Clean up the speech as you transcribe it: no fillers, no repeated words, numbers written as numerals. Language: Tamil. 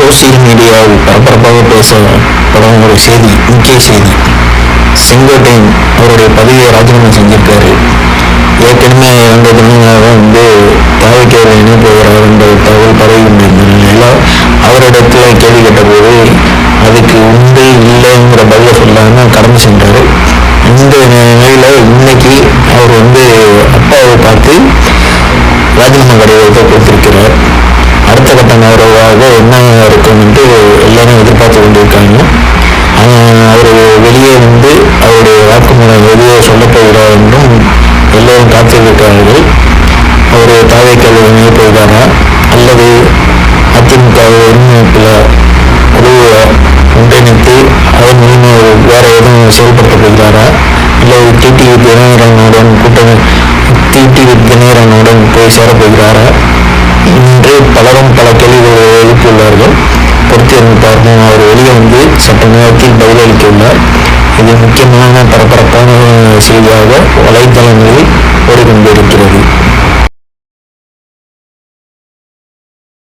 சோசியல் மீடியாவில் பரபரப்பாக பேசப்படும் ஒரு செய்தி, முக்கிய செய்தி. செங்கோட்டையன் அவருடைய பதவியை ராஜினாமா செஞ்சிருக்காரு. ஏற்கனவே 2 தினங்களாக தாவைக்காக இணைய போகிறார் என்ற தகவல் பரவி கொண்டிருந்த நிலையில் அவரிடத்துல கேள்வி கேட்டபோது அதுக்கு உண்டு இல்லைங்கிற பதில சொல்லாமல் கடந்து சென்றார். இந்த நிலையில இன்னைக்கு அவர் அப்பாவை பார்த்து ராஜினாமா கடிதத்தை கொடுத்திருக்கிறார். அடுத்த கட்ட நகர்வாக என்ன இருக்கும் என்று எல்லாரும் எதிர்பார்த்து கொண்டிருக்காங்க. அவர் வெளியே அவருடைய வாக்குமூலம் வெளியே சொல்லப் போகிறார் என்றும் எல்லோரும் காத்திருக்கிறார்கள். அவர் தாவைக்காக இணைய போகிறாரா அல்லது அதிமுக ஒருங்கிணைப்பில் குழுவை ஒன்றிணைத்து அதன் மூலம் வேற எதுவும் செயல்படுத்த போகிறாரா இல்லை டிடிவி தினகரனுடன் போய் சேரப்போகிறாரா என்று பலரும் பல கேள்விகளை எழுப்பியுள்ளார்கள். பொறுத்திருந்து பார்ப்போம். அவர் வெளியே சற்று நேரத்தில் பதிலளித்துள்ளார். இது முக்கியமான பரபரப்பான செய்தியாக வலைத்தளங்களில் ஓடிக்கொண்டிருக்கிறது.